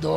2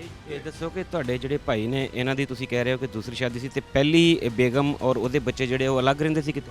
ਇਹ ਦੱਸੋ ਕਿ ਤੁਹਾਡੇ ਜਿਹੜੇ ਭਾਈ ਨੇ ਇਹਨਾਂ ਦੀ ਤੁਸੀਂ ਕਹਿ ਰਹੇ ਹੋ ਕਿ ਦੂਸਰੀ ਸ਼ਾਦੀ ਸੀ ਤੇ ਪਹਿਲੀ ਬੇਗਮ ਔਰ ਉਹਦੇ ਬੱਚੇ ਜਿਹੜੇ ਉਹ ਅਲੱਗ ਰਹਿੰਦੇ ਸੀ ਕਿਤੇ?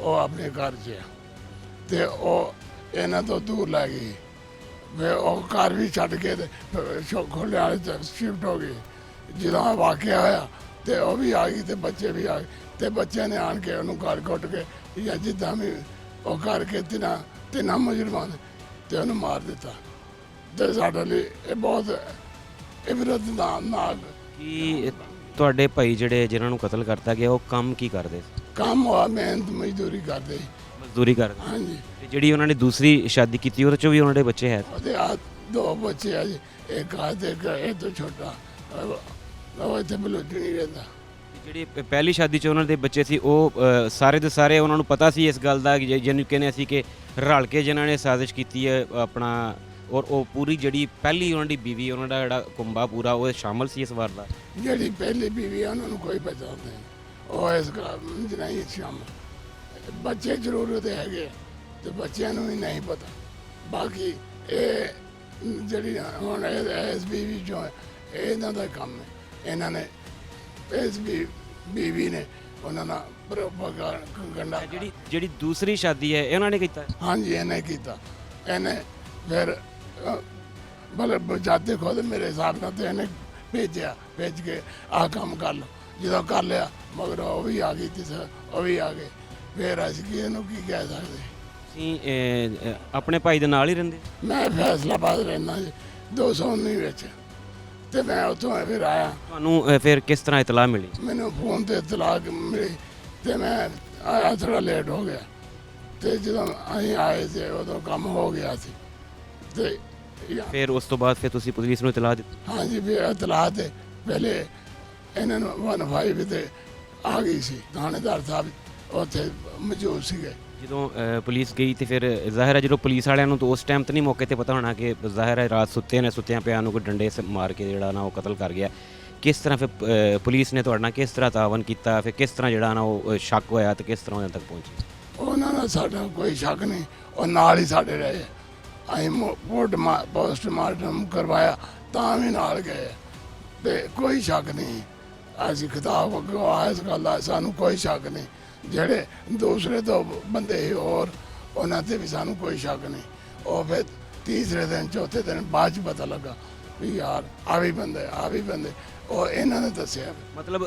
ਉਹ ਆਪਣੇ ਘਰ 'ਚ ਆ ਤੇ ਉਹ ਇਹਨਾਂ ਤੋਂ ਦੂਰ ਲੈ ਗਈ। ਵੇ ਉਹ ਘਰ ਵੀ ਛੱਡ ਕੇ ਤੇ ਖੋਲੇ ਵਾਲੇ 'ਚ ਸ਼ਿਫਟ ਹੋ ਗਈ। ਜਦੋਂ ਇਹ ਵਾਕਿਆ ਹੋਇਆ ਤੇ ਉਹ ਵੀ ਆ ਗਈ ਤੇ ਬੱਚੇ ਵੀ ਆ ਗਏ ਤੇ ਬੱਚਿਆਂ ਨੇ ਆਣ ਕੇ ਉਹਨੂੰ ਘਰ ਘੁੱਟ ਕੇ ਜਾਂ ਜਿੱਦਾਂ ਵੀ ਉਹ ਕਰਕੇ ਤਿੰਨਾਂ ਮੁਜਰਮਾਂ ਨੇ ਤੇ ਉਹਨੂੰ ਮਾਰ ਦਿੱਤਾ। ਤੇ ਸਾਡੇ ਲਈ ਇਹ ਬਹੁਤ ਇਬਰਤਨਾਕ ਕਿ ਤੁਹਾਡੇ ਭਾਈ ਜਿਹੜੇ ਜਿਨ੍ਹਾਂ ਨੂੰ ਕਤਲ ਕਰਤਾ ਗਿਆ ਉਹ ਕੰਮ ਕੀ ਕਰਦੇ ਸੀ? ਕੰਮ ਹੋਆ, ਮਿਹਨਤ ਮਜ਼ਦੂਰੀ ਕਰਦੇ ਸੀ। ਮਜ਼ਦੂਰੀ ਕਰਦੇ? ਹਾਂਜੀ। ਤੇ ਜਿਹੜੀ ਉਹਨਾਂ ਨੇ ਦੂਸਰੀ ਸ਼ਾਦੀ ਕੀਤੀ ਉਹਦੇ ਚੋਂ ਵੀ ਉਹਨਾਂ ਦੇ ਬੱਚੇ ਹੈ? ਉਹਦੇ ਆ 2 ਬੱਚੇ ਆ ਜੀ, ਇੱਕ ਆ ਤੇ ਇੱਕ ਇਹ ਤੋਂ ਛੋਟਾ। ਉਹ ਇੱਥੇ ਬਲੋਚਣੀ ਰਹਿੰਦਾ। ਜਿਹੜੀ ਪਹਿਲੀ ਸ਼ਾਦੀ 'ਚ ਉਹਨਾਂ ਦੇ ਬੱਚੇ ਸੀ ਉਹ ਸਾਰੇ ਦੇ ਸਾਰੇ ਉਹਨਾਂ ਨੂੰ ਪਤਾ ਸੀ ਇਸ ਗੱਲ ਦਾ, ਜਿਹਨੂੰ ਕਹਿੰਦੇ ਅਸੀਂ ਕਿ ਰਲ ਕੇ ਜਿਨ੍ਹਾਂ ਨੇ ਸਾਜ਼ਿਸ਼ ਕੀਤੀ ਹੈ ਆਪਣਾ, ਔਰ ਉਹ ਪੂਰੀ ਜਿਹੜੀ ਪਹਿਲੀ ਉਹਨਾਂ ਦੀ ਬੀਵੀ ਉਹਨਾਂ ਦਾ ਜਿਹੜਾ ਕੁੰਬਾ ਪੂਰਾ ਉਹ ਸ਼ਾਮਲ ਸੀ ਇਸ ਵਾਰ ਦਾ? ਜਿਹੜੀ ਪਹਿਲੀ ਬੀਵੀ ਆ ਉਹਨਾਂ ਨੂੰ ਕੋਈ ਪਤਾ ਨਹੀਂ, ਉਹ ਇਸ ਕੰਮ 'ਚ ਨਹੀਂ ਸ਼ਾਮਲ। ਬੱਚੇ ਜ਼ਰੂਰ ਤੇ ਹੈਗੇ ਤੇ ਬੱਚਿਆਂ ਨੂੰ ਵੀ ਨਹੀਂ ਪਤਾ। ਬਾਕੀ ਇਹ ਜਿਹੜੀ ਹੁਣ ਇਸ ਬੀਵੀ ਜੋ ਹੈ ਇਹਨਾਂ ਦਾ ਕੰਮ ਹੈ। ਇਹਨਾਂ ਨੇ ਇਸ ਬੀਵੀ ਨੇ ਉਹਨਾਂ ਨਾਲ ਪ੍ਰੋਪਗੈਂਡਾ। ਜਿਹੜੀ ਦੂਸਰੀ ਸ਼ਾਦੀ ਹੈ ਇਹਨਾਂ ਨੇ ਕੀਤਾ? ਹਾਂਜੀ, ਇਹਨੇ ਕੀਤਾ। ਇਹਨੇ ਫਿਰ ਮਤਲਬ ਜਾਤੇ ਖੁਦ ਮੇਰੇ ਹਿਸਾਬ ਨਾਲ ਤੇ ਇਹਨੇ ਭੇਜ ਕੇ ਆਹ ਕੰਮ ਕਰ ਲਓ। ਜਦੋਂ ਕਰ ਲਿਆ ਮਗਰ ਉਹ ਵੀ ਆ ਗਈ ਤੇ ਉਹ ਵੀ ਆ ਗਏ। ਫਿਰ ਅਸੀਂ ਕੀ ਇਹਨੂੰ ਕੀ ਕਹਿ ਸਕਦੇ? ਤੁਸੀਂ ਆਪਣੇ ਭਾਈ ਦੇ ਨਾਲ ਹੀ ਰਹਿੰਦੇ? ਮੈਂ ਫੈਸਲਾਬਾਦ ਰਹਿੰਦਾ ਜੀ 219 ਵਿੱਚ ਤੇ ਮੈਂ ਉੱਥੋਂ ਫਿਰ ਆਇਆ। ਤੁਹਾਨੂੰ ਫਿਰ ਕਿਸ ਤਰ੍ਹਾਂ ਇਤਲਾਹ ਮਿਲੀ? ਮੈਨੂੰ ਫੋਨ ਤੇ ਇਤਲਾਹ ਮਿਲੀ ਤੇ ਮੈਂ ਆਇਆ, ਥੋੜਾ ਲੇਟ ਹੋ ਗਿਆ ਤੇ ਜਦੋਂ ਅਸੀਂ ਆਏ ਤੇ ਉਦੋਂ ਕੰਮ ਹੋ ਗਿਆ ਸੀ ਤੇ ਫਿਰ ਉਸ ਤੋਂ ਬਾਅਦ ਫਿਰ ਤੁਸੀਂ ਪੁਲਿਸ ਨੂੰ ਇਤਲਾਹ ਦਿੱਤੀ? ਹਾਂਜੀ, ਵੀ ਇਤਲਾਹ ਤੇ ਪਹਿਲੇ ਇਹਨਾਂ ਨੂੰ 15 ਤੇ ਆ ਗਈ ਸੀ। ਥਾਣੇਦਾਰ ਸਾਹਿਬ ਉੱਥੇ ਮੌਜੂਦ ਸੀਗੇ। ਜਦੋਂ ਪੁਲਿਸ ਗਈ ਤੇ ਫਿਰ ਜ਼ਾਹਿਰ ਹੈ ਜਦੋਂ ਪੁਲਿਸ ਵਾਲਿਆਂ ਨੂੰ ਤਾਂ ਉਸ ਟਾਈਮ ਤੇ ਨਹੀਂ ਮੌਕੇ ਤੇ ਪਤਾ ਹੋਣਾ ਕਿ ਜ਼ਾਹਿਰ ਹੈ ਰਾਤ ਸੁੱਤਿਆਂ ਪਿਆਂ ਨੂੰ ਕੋਈ ਡੰਡੇ ਸੇ ਮਾਰ ਕੇ ਜਿਹੜਾ ਨਾ ਉਹ ਕਤਲ ਕਰ ਗਿਆ। ਕਿਸ ਤਰ੍ਹਾਂ ਫਿਰ ਪੁਲਿਸ ਨੇ ਤੁਹਾਡੇ ਨਾਲ ਕਿਸ ਤਰ੍ਹਾਂ ਤਾਵਨ ਕੀਤਾ, ਫਿਰ ਕਿਸ ਤਰ੍ਹਾਂ ਜਿਹੜਾ ਨਾ ਉਹ ਸ਼ੱਕ ਹੋਇਆ ਤੇ ਕਿਸ ਤਰ੍ਹਾਂ ਉਹਨਾਂ ਤੱਕ ਪਹੁੰਚੀ? ਉਹਨਾਂ ਨਾਲ ਸਾਡਾ ਕੋਈ ਸ਼ੱਕ ਨਹੀਂ, ਉਹ ਨਾਲ ਹੀ ਸਾਡੇ ਰਹੇ। ਅਸੀਂ ਪੋਸਟਮਾਰਟਮ ਕਰਵਾਇਆ ਤਾਂ ਵੀ ਨਾਲ ਗਏ ਤੇ ਕੋਈ ਸ਼ੱਕ ਨਹੀਂ। ਅਸੀਂ ਖਿਤਾਬ ਗਵਾਇਆ ਇਸ ਗੱਲ ਦਾ, ਸਾਨੂੰ ਕੋਈ ਸ਼ੱਕ ਨਹੀਂ। ਜਿਹੜੇ ਦੂਸਰੇ ਤੋਂ ਬੰਦੇ ਸੀ ਹੋਰ ਉਹਨਾਂ ਤੇ ਵੀ ਸਾਨੂੰ ਕੋਈ ਸ਼ੱਕ ਨਹੀਂ। ਉਹ ਫਿਰ ਤੀਸਰੇ ਦਿਨ ਚੌਥੇ ਦਿਨ ਬਾਅਦ 'ਚ ਪਤਾ ਲੱਗਾ ਵੀ ਯਾਰ ਆ ਵੀ ਬੰਦੇ ਉਹ ਇਹਨਾਂ ਨੇ ਦੱਸਿਆ। ਮਤਲਬ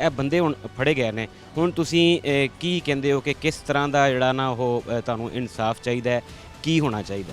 ਇਹ ਬੰਦੇ ਹੁਣ ਫੜੇ ਗਏ ਨੇ। ਹੁਣ ਤੁਸੀਂ ਕੀ ਕਹਿੰਦੇ ਹੋ ਕਿ ਕਿਸ ਤਰ੍ਹਾਂ ਦਾ ਜਿਹੜਾ ਨਾ ਉਹ ਤੁਹਾਨੂੰ ਇਨਸਾਫ ਚਾਹੀਦਾ ਹੈ, ਕੀ ਹੋਣਾ ਚਾਹੀਦਾ?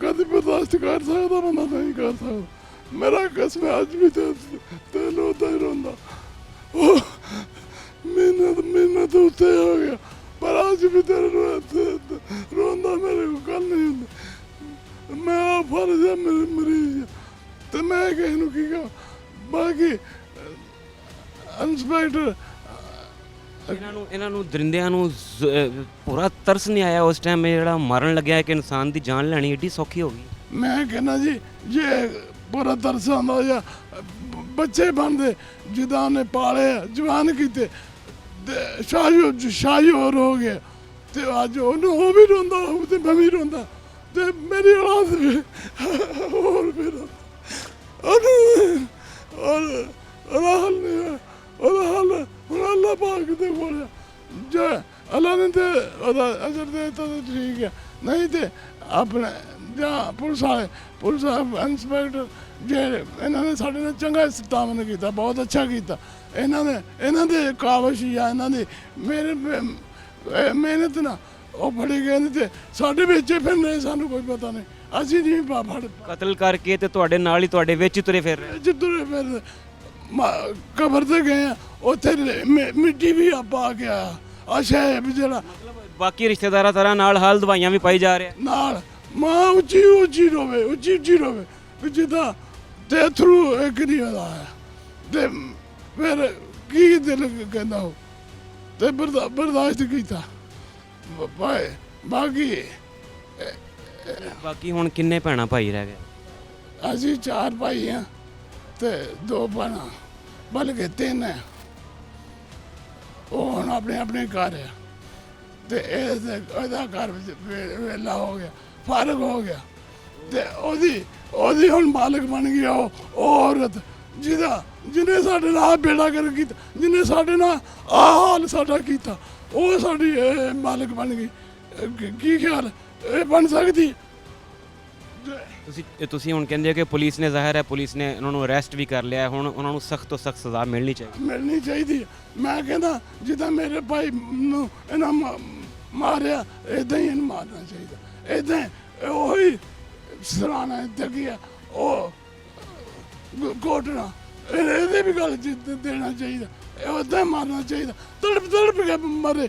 ਕਦੇ ਬਰਦਾਸ਼ਤ ਕਰ ਸਕਦਾ ਬੰਦਾ ਨਹੀਂ ਕਰ ਸਕਦਾ। ਮੇਰਾ ਕਸਮ ਅੱਜ ਵੀ ਤੇ ਲੋਦਾ ਹੀ ਰੋਂਦਾ। ਉਹ ਮਿਹਨਤ ਉੱਤੇ ਹੋ ਗਿਆ ਪਰ ਅੱਜ ਵੀ ਤੇਰੇ ਰੋਂਦਾ ਮੇਰੇ ਕੋਲ ਗੱਲ ਨਹੀਂ ਹੁੰਦੀ। ਮੈਂ ਆ ਫਰਜ਼ ਹੈ ਮੇਰੇ ਮਰੀਜ਼ ਤੇ ਮੈਂ ਕਿਸੇ ਨੂੰ ਕੀ ਕਹਾਂ। ਬਾਕੀ ਇੰਸਪੈਕਟਰ ਇਹਨਾਂ ਨੂੰ ਦਰਿੰਦਿਆਂ ਨੂੰ ਪੂਰਾ ਤਰਸ ਨਹੀਂ ਆਇਆ ਉਸ ਟਾਈਮ ਜਿਹੜਾ ਮਰਨ ਲੱਗਿਆ ਕਿ ਇਨਸਾਨ ਦੀ ਜਾਨ ਲੈਣੀ ਏਡੀ ਸੌਖੀ ਹੋ ਗਈ। ਮੈਂ ਕਹਿੰਦਾ ਜੀ ਜੇ ਪੂਰਾ ਤਰਸ ਆਉਂਦਾ ਜਾਂ ਬੱਚੇ ਬਣਦੇ ਜਿੱਦਾਂ ਉਹਨੇ ਪਾਲੇ ਜਵਾਨ ਕੀਤੇ ਤੇ ਸ਼ਾਹੀ ਹੋਰ ਹੋ ਗਿਆ ਤੇ ਅੱਜ ਉਹਨੂੰ ਉਹ ਵੀ ਰੋਂਦਾ ਉਹ ਤੇ ਮੈਂ ਵੀ ਰੋਂਦਾ ਤੇ ਮੇਰੀ ਔਲਾਦ ਵੀ ਹੋਰ ਵੀ ਰੋਂਦਾ। ਉਹਨੂੰ ਉਹਦਾ ਹੱਲ ਨਹੀਂ ਹੈ, ਉਹਦਾ ਹੱਲ ਹੁਣ ਅੱਲਾ ਪਾਕ ਦੇ ਕੋਲ ਜੇ ਅੱਲਾ ਨੇ ਤੇ ਉਹਦਾ ਅਜਰ ਦੇ ਤਾਂ ਠੀਕ ਹੈ, ਨਹੀਂ ਤੇ ਆਪਣੇ ਜਾਂ ਪੁਲਿਸ ਇੰਸਪੈਕਟਰ ਜੇ ਇਹਨਾਂ ਨੇ ਸਾਡੇ ਨਾਲ ਚੰਗਾ ਤਾਮਨ ਕੀਤਾ, ਬਹੁਤ ਅੱਛਾ ਕੀਤਾ। ਇਹਨਾਂ ਦੇ ਕਾਬਸ਼ ਜਾਂ ਇਹਨਾਂ ਦੀ ਮਿਹਨਤ ਨਾਲ ਉਹ ਫੜੇ ਗਏ ਨੇ ਤੇ ਸਾਡੇ ਵਿੱਚ ਫਿਰਨੇ ਸਾਨੂੰ ਕੋਈ ਪਤਾ ਨਹੀਂ। ਅਸੀਂ ਨਹੀਂ ਫੜ ਕਤਲ ਕਰਕੇ ਤੇ ਤੁਹਾਡੇ ਨਾਲ ਹੀ ਤੁਹਾਡੇ ਵਿੱਚ ਤੁਰੇ ਫਿਰ ਰਹੇ। ਜਿੱਧਰ ਫਿਰ ਕਬਰ ਤੇ ਗਏ ਆ ਉੱਥੇ ਮਿੱਟੀ ਵੀ ਆ ਗਿਆ ਅੱਛਾ ਵੀ ਜਿਹੜਾ ਬਾਕੀ ਰਿਸ਼ਤੇਦਾਰਾਂ ਤਰ੍ਹਾਂ ਨਾਲ ਹਾਲ ਦਵਾਈਆਂ ਵੀ ਪਾਈ ਜਾ ਰਿਹਾ ਨਾਲ ਮਾਂ ਉੱਚੀ ਰੋਵੇ ਵੀ ਜਿੱਦਾਂ ਤੇ ਥਰੂ ਇੱਕ ਨਹੀਂ ਹੁੰਦਾ ਹੈ ਤੇ ਫਿਰ ਕੀ ਦਿਲ ਕਹਿੰਦਾ ਉਹ ਤੇ ਬਰਦਾਸ਼ਤ ਕੀਤਾ। ਬਾਕੀ ਹੁਣ ਕਿੰਨੇ ਭੈਣਾਂ ਭਾਈ ਰਹਿ ਗਏ? ਅਸੀਂ 4 ਭਾਈ ਆ ਤੇ 2 ਭੈਣਾਂ ਬਲਕਿ 3 ਹੈ। ਉਹ ਹੁਣ ਆਪਣੇ ਘਰ ਆ ਤੇ ਇਹਦਾ ਘਰ ਵੇਲਾ ਹੋ ਗਿਆ, ਫਾਰਗ ਹੋ ਗਿਆ ਤੇ ਉਹਦੀ ਹੁਣ ਮਾਲਕ ਬਣ ਗਈ ਉਹ ਔਰਤ ਜਿਹਨੇ ਸਾਡੇ ਨਾਲ ਬੇੜਾ ਕਰ ਕੀਤਾ, ਜਿਹਨੇ ਸਾਡੇ ਨਾਲ ਆਹ ਹਾਲ ਸਾਡਾ ਕੀਤਾ, ਉਹ ਸਾਡੀ ਮਾਲਕ ਬਣ ਗਈ। ਕੀ ਖਿਆਲ ਇਹ ਬਣ ਸਕਦੀ? ਤੁਸੀਂ ਹੁਣ ਕਹਿੰਦੇ ਹੋ ਕਿ ਪੁਲਿਸ ਨੇ ਜ਼ਾਹਿਰ ਹੈ ਪੁਲਿਸ ਨੇ ਉਹਨਾਂ ਨੂੰ ਅਰੈਸਟ ਵੀ ਕਰ ਲਿਆ, ਹੁਣ ਉਹਨਾਂ ਨੂੰ ਸਖਤ ਤੋਂ ਸਖਤ ਸਜ਼ਾ ਮਿਲਣੀ ਚਾਹੀਦੀ। ਮੈਂ ਕਹਿੰਦਾ ਜਿੱਦਾਂ ਮੇਰੇ ਭਾਈ ਨੂੰ ਇਹਨਾਂ ਮਾਰਿਆ ਇੱਦਾਂ ਹੀ ਇਹਨੂੰ ਮਾਰਨਾ ਚਾਹੀਦਾ। ਇੱਦਾਂ ਉਹੀ ਸਰਾਣਾ ਜਗਿਆ ਉਹ ਕੋਟਣਾ ਇਹਦੇ ਵੀ ਗੱਲ ਦੇਣਾ ਚਾਹੀਦਾ, ਉੱਦਾਂ ਮਾਰਨਾ ਚਾਹੀਦਾ। ਤੜਪ ਕੇ ਮਰੇ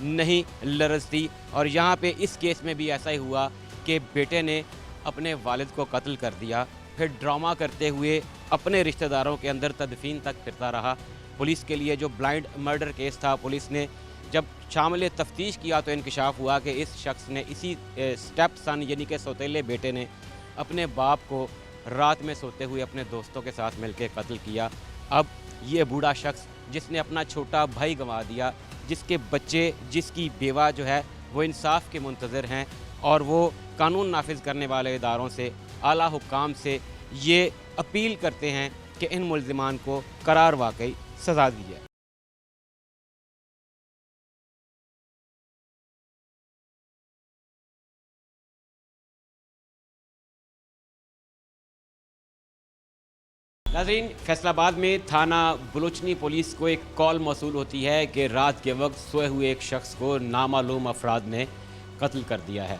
نہیں لرزتی. اور یہاں پہ اس کیس میں بھی ایسا ہی ہوا کہ بیٹے نے اپنے والد کو قتل کر دیا, پھر ڈرامہ کرتے ہوئے اپنے رشتہ داروں کے اندر تدفین تک پھرتا رہا. پولیس کے لیے جو بلائنڈ مرڈر کیس تھا, پولیس نے جب شامل تفتیش کیا تو انکشاف ہوا کہ اس شخص نے اسی اسٹیپ سن یعنی کہ سوتیلے بیٹے نے اپنے باپ کو رات میں سوتے ہوئے اپنے دوستوں کے ساتھ مل کے قتل کیا. اب یہ بوڑھا شخص جس نے اپنا چھوٹا بھائی گنوا دیا, جس کے بچے, جس کی بیوہ جو ہے وہ انصاف کے منتظر ہیں, اور وہ قانون نافذ کرنے والے اداروں سے, اعلیٰ حکام سے یہ اپیل کرتے ہیں کہ ان ملزمان کو قرار واقعی سزا دی جائے. ناظرین, فیصل آباد میں تھانہ بلوچنی پولیس کو ایک کال موصول ہوتی ہے کہ رات کے وقت سوئے ہوئے ایک شخص کو نامعلوم افراد نے قتل کر دیا ہے.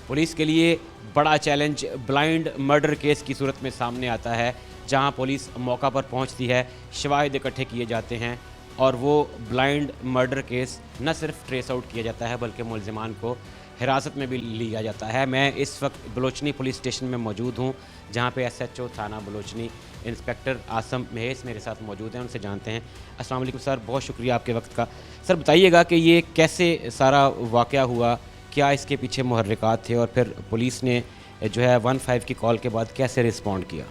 پولیس کے لیے بڑا چیلنج بلائنڈ مرڈر کیس کی صورت میں سامنے آتا ہے, جہاں پولیس موقع پر پہنچتی ہے, شواہد اکٹھے کیے جاتے ہیں اور وہ بلائنڈ مرڈر کیس نہ صرف ٹریس آؤٹ کیا جاتا ہے بلکہ ملزمان کو حراست میں بھی لیا جاتا ہے. میں اس وقت بلوچنی پولیس اسٹیشن میں موجود ہوں, جہاں پہ ایس ایچ او تھانہ بلوچنی انسپیکٹر آسم مہیس میرے ساتھ موجود ہیں. ان سے جانتے ہیں. السلام علیکم سر, بہت شکریہ آپ کے وقت کا. سر بتائیے گا کہ یہ کیسے سارا واقعہ ہوا, کیا اس کے پیچھے محرکات تھے, اور پھر پولیس نے جو ہے 15 کی کال کے بعد کیسے رسپونڈ کیا؟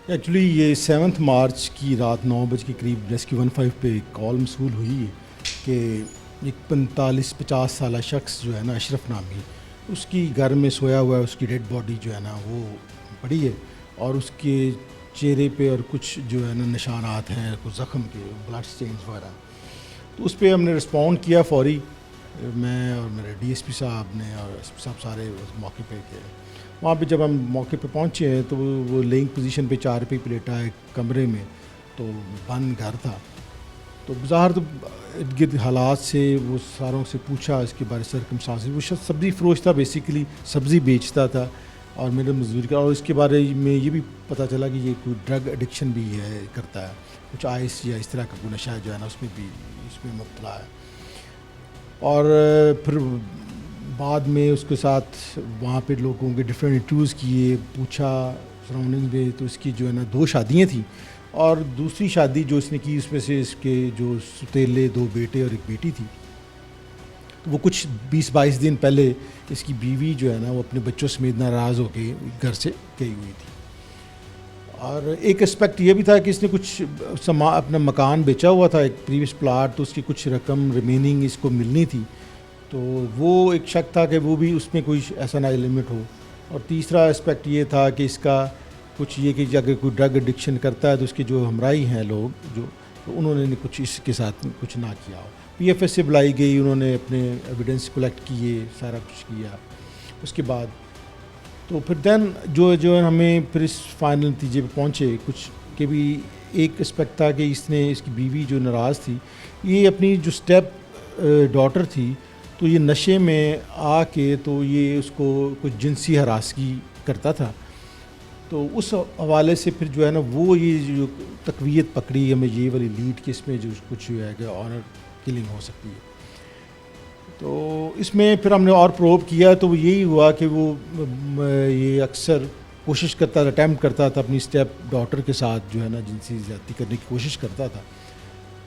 ایکچولی یہ 7 مارچ کی رات 9 بجے کے قریب ریسکیو 15 پہ کال موصول ہوئی ہے کہ ایک 45-50 سالہ شخص جو ہے نا, اشرف نامی, اس کی گھر میں سویا ہوا ہے, اس کی ڈیڈ باڈی جو ہے نا وہ پڑی ہے, اور اس کے چہرے پہ اور کچھ جو ہے نا نشانات ہیں, کچھ زخم کے, بلڈ سٹینز وغیرہ. تو اس پہ ہم نے رسپونڈ کیا فوری, میں اور میرے ڈی ایس پی صاحب نے اور ایس پی صاحب سارے اس موقع پہ گئے. وہاں پہ جب ہم موقع پہ پہنچے ہیں تو وہ لینگ پوزیشن پہ 4 پہ لیٹا ہے کمرے میں, تو بند گھر تھا. تو بظاہر تو ارد گرد حالات سے وہ ساروں سے پوچھا اس کے بارے سرکمسٹانس. وہ شخص سبزی فروش تھا, بیسیکلی سبزی بیچتا تھا اور میرے مزدوری کا, اور اس کے بارے میں یہ بھی پتہ چلا کہ یہ کوئی ڈرگ ایڈکشن بھی ہے کرتا ہے, کچھ آئس یا اس طرح کا کوئی نشہ جو ہے نا اس میں بھی اس میں مبتلا ہے. اور پھر بعد میں اس کے ساتھ وہاں پہ لوگوں کے ڈفرینٹ انٹرویوز کیے, پوچھا سراؤنڈنگ میں, تو اس کی جو ہے نا 2 شادیاں تھیں, اور دوسری شادی جو اس نے کی اس میں سے اس کے جو ستیلے 2 بیٹے اور 1 بیٹی تھی. تو وہ کچھ 20-22 دن پہلے اس کی بیوی جو ہے نا وہ اپنے بچوں سمیت ناراض ہو کے گھر سے گئی ہوئی تھی. اور ایک اسپیکٹ یہ بھی تھا کہ اس نے کچھ اپنا مکان بیچا ہوا تھا, ایک پریویس پلاٹ, تو اس کی کچھ رقم ریمیننگ اس کو ملنی تھی. تو وہ ایک شک تھا کہ وہ بھی اس میں کوئی ایسا نہ لمٹ ہو. اور تیسرا اسپیکٹ یہ تھا کہ اس کا کچھ یہ کہ اگر کوئی ڈرگ ایڈکشن کرتا ہے تو اس کے جو ہمراہی ہیں لوگ جو, تو انہوں نے کچھ اس کے ساتھ کچھ نہ کیا ہو. پی ایف ایس سے بلائی گئی, انہوں نے اپنے ایویڈنس کلیکٹ کیے, سارا کچھ کیا. اس کے بعد تو پھر دین جو ہمیں پھر اس فائنل نتیجے پہ پہنچے کچھ کہ بھی ایک اسپیکٹ تھا کہ اس نے, اس کی بیوی جو ناراض تھی, یہ اپنی جو اسٹیپ ڈاٹر تھی, تو یہ نشے میں آ کے تو یہ اس کو کچھ جنسی ہراسگی کرتا تھا. تو اس حوالے سے پھر جو ہے نا وہ یہ جو تقویت پکڑی ہمیں یہ والی لیڈ کہ اس میں جو کچھ جو ہے کہ آنر کلنگ ہو سکتی ہے. تو اس میں پھر ہم نے اور پروب کیا تو یہی ہوا کہ وہ یہ اکثر کوشش کرتا تھا, اٹیمپٹ کرتا تھا اپنی اسٹیپ ڈاٹر کے ساتھ جو ہے نا جنسی زیادتی کرنے کی کوشش کرتا تھا.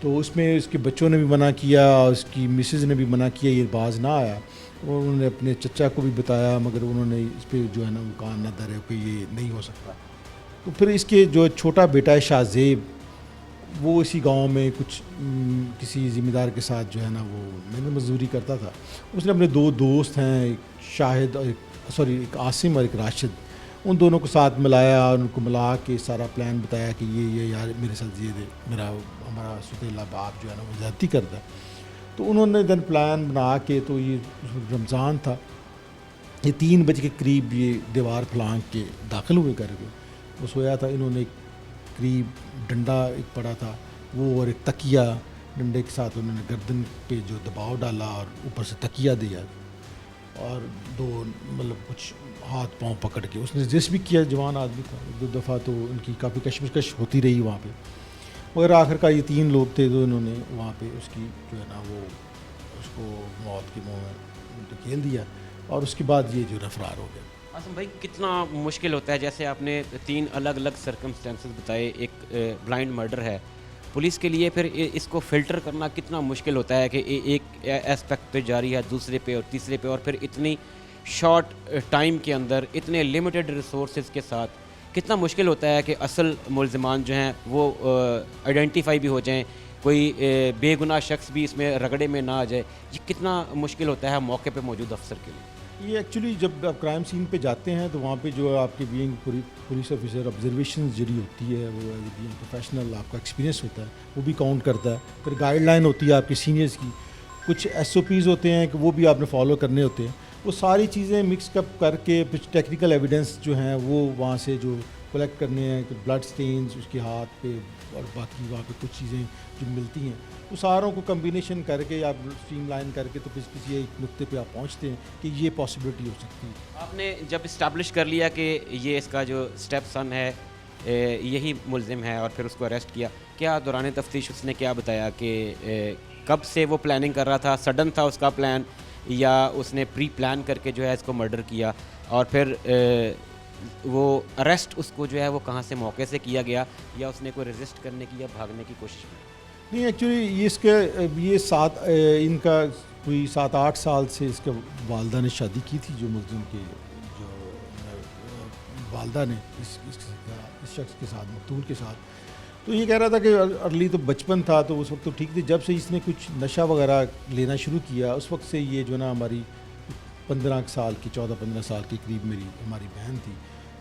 تو اس میں اس کے بچوں نے بھی منع کیا, اس کی مسز نے بھی منع کیا, یہ باز نہ آیا. انہوں نے اپنے چچا کو بھی بتایا مگر انہوں نے اس پہ جو ہے نا وہ کان نہ دھرے کہ یہ نہیں ہو سکتا. تو پھر اس کے جو چھوٹا بیٹا ہے شاہ زیب, وہ اسی گاؤں میں کچھ کسی ذمہ دار کے ساتھ جو ہے نا وہ محنت مزدوری کرتا تھا. اس نے اپنے 2 دوست ہیں, ایک شاہد اور ایک عاصم اور ایک راشد, ان دونوں کو ساتھ ملایا, ان کو ملا کے سارا پلان بتایا کہ یہ یار میرے ساتھ یہ ہمارا ستیلا باپ جو ہے نا وہ زیادتی کرتا ہے. تو انہوں نے دن پلان بنا کے, تو یہ رمضان تھا, یہ 3 بجے کے قریب یہ دیوار پھلانگ کے داخل ہوئے کر کے. وہ سویا تھا, انہوں نے قریب ڈنڈا ایک پڑا تھا وہ اور ایک تکیہ, ڈنڈے کے ساتھ انہوں نے گردن پہ جو دباؤ ڈالا اور اوپر سے تکیہ دیا, اور 2 مطلب کچھ ہاتھ پاؤں پکڑ کے اس نے ریسٹ بھی کیا. جوان آدمی تھا, 2 دفعہ تو ان کی کافی کشمکش ہوتی رہی وہاں پہ, مگر آخر کا یہ 3 لوگ تھے تو انہوں نے وہاں پہ اس کی جو ہے نا وہ اس کو موت کے منہ میں دھکیل دیا اور اس کے بعد یہ جو ہے فرار ہو گیا۔ عاصم بھائی کتنا مشکل ہوتا ہے، جیسے آپ نے 3 الگ الگ سرکمسٹینسز بتائے، ایک بلائنڈ مرڈر ہے، پولیس کے لیے پھر اس کو فلٹر کرنا کتنا مشکل ہوتا ہے کہ ایک اسپیکٹ پہ جاری ہے، دوسرے پہ اور تیسرے پہ، اور پھر اتنی شارٹ ٹائم کے اندر اتنے لمیٹڈ ریسورسز کے ساتھ کتنا مشکل ہوتا ہے کہ اصل ملزمان جو ہیں وہ آئیڈینٹیفائی بھی ہو جائیں، کوئی بے گناہ شخص بھی اس میں رگڑے میں نہ آ جائے۔ یہ کتنا مشکل ہوتا ہے موقع پہ موجود افسر کے لیے؟ یہ ایکچولی جب آپ کرائم سین پہ جاتے ہیں تو وہاں پہ جو آپ کے بینگ پولیس آفیسر آبزرویشن جڑی ہوتی ہے، وہ بینگ پروفیشنل آپ کا ایکسپیرینس ہوتا ہے، وہ بھی کاؤنٹ کرتا ہے۔ پھر گائیڈ لائن ہوتی ہے آپ کے سینئرز کی، کچھ ایس او پیز ہوتے ہیں کہ وہ بھی آپ نے فالو کرنے ہوتے ہیں، وہ ساری چیزیں مکس اپ کر کے پھر ٹیکنیکل ایویڈنس جو ہیں وہ وہاں سے جو کلیکٹ کرنے ہیں کہ بلڈ سٹینز اس کے ہاتھ پہ اور باقی وہاں پہ کچھ چیزیں جو ملتی ہیں، وہ ساروں کو کمبینیشن کر کے آپ اسٹریم لائن کر کے تو پھر کسی ایک نقطے پہ آپ پہنچتے ہیں کہ یہ پاسبلٹی ہو سکتی ہے۔ آپ نے جب اسٹیبلش کر لیا کہ یہ اس کا جو اسٹیپ سن ہے یہی ملزم ہے اور پھر اس کو اریسٹ کیا، کیا دوران تفتیش اس نے کیا بتایا کہ کب سے وہ پلاننگ کر رہا تھا، سڈن تھا اس کا پلان یا اس نے پری پلان کر کے جو ہے اس کو مرڈر کیا، اور پھر وہ اریسٹ اس کو جو ہے وہ کہاں سے موقع سے کیا گیا، یا اس نے کوئی ریزسٹ کرنے کی یا بھاگنے کی کوشش کی؟ نہیں ایکچولی یہ اس کے ان کا کوئی 7-8 سال سے اس کے والدہ نے شادی کی تھی، جو ملزم کے جو والدہ نے اس شخص کے ساتھ، مقتول کے ساتھ، تو یہ کہہ رہا تھا کہ ارلی تو بچپن تھا تو اس وقت تو ٹھیک تھی، جب سے اس نے کچھ نشہ وغیرہ لینا شروع کیا اس وقت سے یہ جو نا ہماری 15 سال کی 14-15 سال کے قریب ہماری بہن تھی،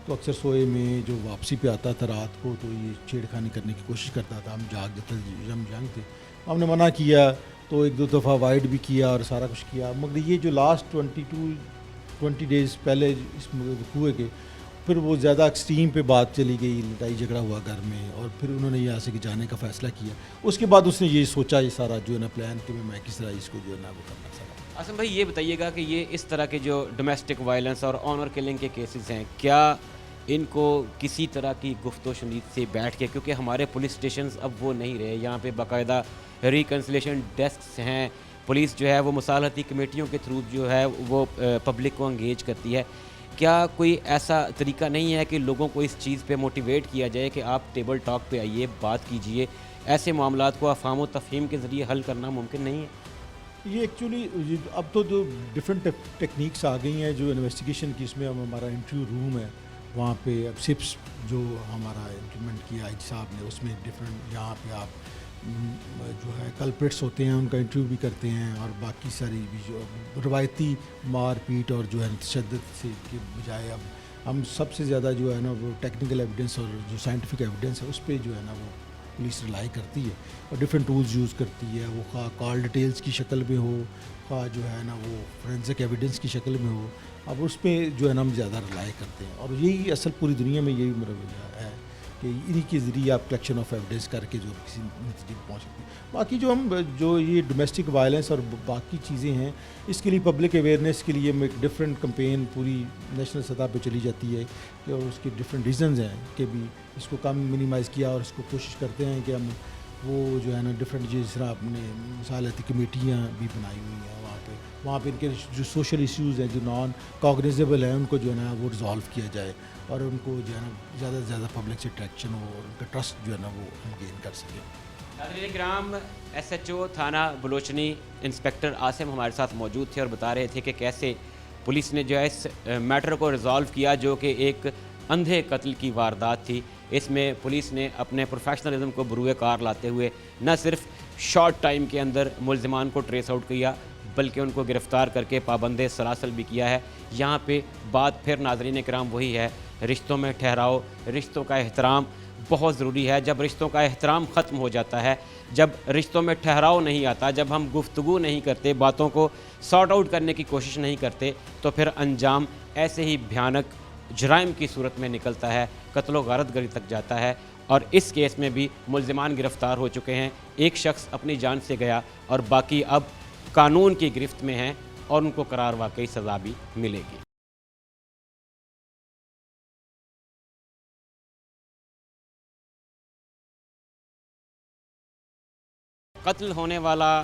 تو اکثر سوئے میں جو واپسی پہ آتا تھا رات کو تو یہ چھیڑ خانی کرنے کی کوشش کرتا تھا، ہم جاگ جاتے ہم جنگ تھے، ہم نے منع کیا تو 1-2 دفعہ وائڈ بھی کیا اور سارا کچھ کیا، مگر یہ جو لاسٹ 20 ڈیز پہلے اس ہوئے کہ پھر وہ زیادہ ایکسٹریم پہ بات چلی گئی، لڑائی جھگڑا ہوا گھر میں، اور پھر انہوں نے یہاں سے کہ جانے کا فیصلہ کیا، اس کے بعد اس نے یہ سوچا یہ سارا جو ہے نا پلان کہ میں کس طرح اس کو جو ہے نا وہ کرنا سکتا۔ عاصم بھائی یہ بتائیے گا کہ یہ اس طرح کے جو ڈومیسٹک وائلنس اور آنر کلنگ کے کیسز ہیں، کیا ان کو کسی طرح کی گفت و شنید سے بیٹھ کے، کیونکہ ہمارے پولیس اسٹیشنز اب وہ نہیں رہے، یہاں پہ باقاعدہ ریکنسلیشن ڈیسکس ہیں، پولیس جو ہے وہ مصالحتی کمیٹیوں کے تھرو جو ہے وہ پبلک کو انگیج کرتی ہے، کیا کوئی ایسا طریقہ نہیں ہے کہ لوگوں کو اس چیز پہ موٹیویٹ کیا جائے کہ آپ ٹیبل ٹاک پہ آئیے، بات کیجئے، ایسے معاملات کو افہام و تفہیم کے ذریعے حل کرنا ممکن نہیں ہے؟ یہ ایکچولی اب تو جو ڈفرینٹ ٹیکنیکس آ گئی ہیں جو انویسٹیگیشن کی، اس میں ہمارا انٹرویو روم ہے، وہاں پہ اب سپس جو ہمارا امپلیمنٹ کیا آئی جی صاحب نے، اس میں ڈفرینٹ یہاں پہ آپ جو ہے کلپریٹس ہوتے ہیں ان کا انٹرویو بھی کرتے ہیں، اور باقی ساری بھی جو روایتی مار پیٹ اور جو ہے تشدد سے کے بجائے اب ہم سب سے زیادہ جو ہے نا وہ ٹیکنیکل ایویڈنس اور جو سائنٹیفک ایویڈنس ہے اس پہ جو ہے نا وہ پولیس ریلائی کرتی ہے، اور ڈفرینٹ ٹولز یوز کرتی ہے، وہ خواہ کال ڈیٹیلز کی شکل میں ہو، خواہ جو ہے نا وہ فورینسک ایویڈنس کی شکل میں ہو، اب اس پہ جو ہے نا ہم زیادہ ریلائی کرتے ہیں، اور یہی اصل پوری دنیا میں یہی رویہ ہے کہ انہی کے ذریعے آپ کلیکشن آف ایویڈنس کر کے جو کسی نتیجے پہ پہنچ سکتے ہیں۔ باقی جو یہ ڈومیسٹک وائلنس اور باقی چیزیں ہیں، اس کے لیے پبلک اویئرنیس کے لیے ایک ڈفرینٹ کمپین پوری نیشنل سطح پہ چلی جاتی ہے، اور اس کے ڈفرینٹ ریزنز ہیں کہ بھی اس کو کم منیمائز کیا، اور اس کو کوشش کرتے ہیں کہ ہم وہ جو ہے نا ڈفرینٹ جس طرح اپنے مصالحتی کمیٹیاں بھی بنائی ہوئی ہیں وہاں پہ ان کے جو سوشل ایشوز ہیں جو نان کاگنیزیبل ہیں ان کو جو ہے نا وہ ریزالو کیا جائے، اور ان کو جو ہے نا زیادہ سے زیادہ پبلک سے اٹریکشن ہو اور ان کا ٹرسٹ جو ہے نا وہ ہم گین کر سکیں۔ ناظرین کرام، ایس ایچ او تھانہ بلوچنی انسپیکٹر عاصم ہمارے ساتھ موجود تھے اور بتا رہے تھے کہ کیسے پولیس نے جو ہے اس میٹر کو ریزالو کیا جو کہ ایک اندھے قتل کی واردات تھی۔ اس میں پولیس نے اپنے پروفیشنلزم کو بروئے کار لاتے ہوئے نہ صرف شارٹ ٹائم کے اندر ملزمان کو ٹریس آؤٹ کیا بلکہ ان کو گرفتار کر کے پابند سلاسل بھی کیا ہے۔ یہاں پہ بات پھر ناظرین کرام وہی ہے، رشتوں میں ٹھہراؤ، رشتوں کا احترام بہت ضروری ہے۔ جب رشتوں کا احترام ختم ہو جاتا ہے، جب رشتوں میں ٹھہراؤ نہیں آتا، جب ہم گفتگو نہیں کرتے، باتوں کو سارٹ آؤٹ کرنے کی کوشش نہیں کرتے، تو پھر انجام ایسے ہی بھیانک جرائم کی صورت میں نکلتا ہے، قتل و غارت گری تک جاتا ہے۔ اور اس کیس میں بھی ملزمان گرفتار ہو چکے ہیں، ایک شخص اپنی جان سے گیا اور باقی اب قانون کی گرفت میں ہیں اور ان کو قرار واقعی سزا بھی ملے گی۔ قتل ہونے والا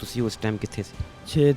ਤੁਸੀਂ ਉਸ ਟਾਈਮ ਕਿੱਥੇ ਸੀ? 6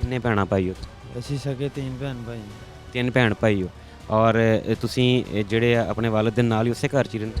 ਕਿੰਨੇ ਭੈਣਾਂ ਭਾਈ ਹੋ? ਅਸੀਂ ਸਕੇ 3 ਭੈਣ ਭਾਈ ਹਾਂ। 3 ਭੈਣ ਭਾਈ ਹੋ ਔਰ ਤੁਸੀਂ ਜਿਹੜੇ ਆ ਆਪਣੇ ਵਾਲਿਦ ਦੇ ਨਾਲ ਹੀ ਉਸੇ ਘਰ 'ਚ ਹੀ ਰਹਿੰਦੇ?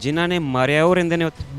ਜਿਨ੍ਹਾਂ ਨੇ ਮਾਰਿਆ ਉਹ ਰਹਿੰਦੇ ਨੇ ਉੱਥੇ?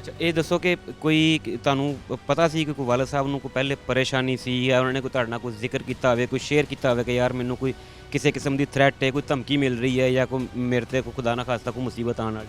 ਅੱਛਾ, ਇਹ ਦੱਸੋ ਕਿ ਕੋਈ ਤੁਹਾਨੂੰ ਪਤਾ ਸੀ ਕਿ ਕੋਈ ਵਾਲਿਦ ਸਾਹਿਬ ਨੂੰ ਕੋਈ ਪਹਿਲੇ ਪਰੇਸ਼ਾਨੀ ਸੀ ਜਾਂ ਉਹਨਾਂ ਨੇ ਕੋਈ ਤੁਹਾਡੇ ਨਾਲ ਕੋਈ ਜ਼ਿਕਰ ਕੀਤਾ ਹੋਵੇ, ਕੋਈ ਸ਼ੇਅਰ ਕੀਤਾ ਹੋਵੇ ਕਿ ਯਾਰ ਮੈਨੂੰ ਕੋਈ ਕਿਸੇ ਕਿਸਮ ਦੀ ਥ੍ਰੈਟ ਹੈ, ਕੋਈ ਧਮਕੀ ਮਿਲ ਰਹੀ ਹੈ ਜਾਂ ਕੋਈ ਮੇਰੇ ਤੇ ਕੋਈ ਖੁਦਾ ਨਾ ਖਾਸਤਾ ਕੋਈ ਮੁਸੀਬਤ ਆਉਣ ਵਾਲੀ?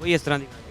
ਕੋਈ ਇਸ ਤਰ੍ਹਾਂ ਦੀ?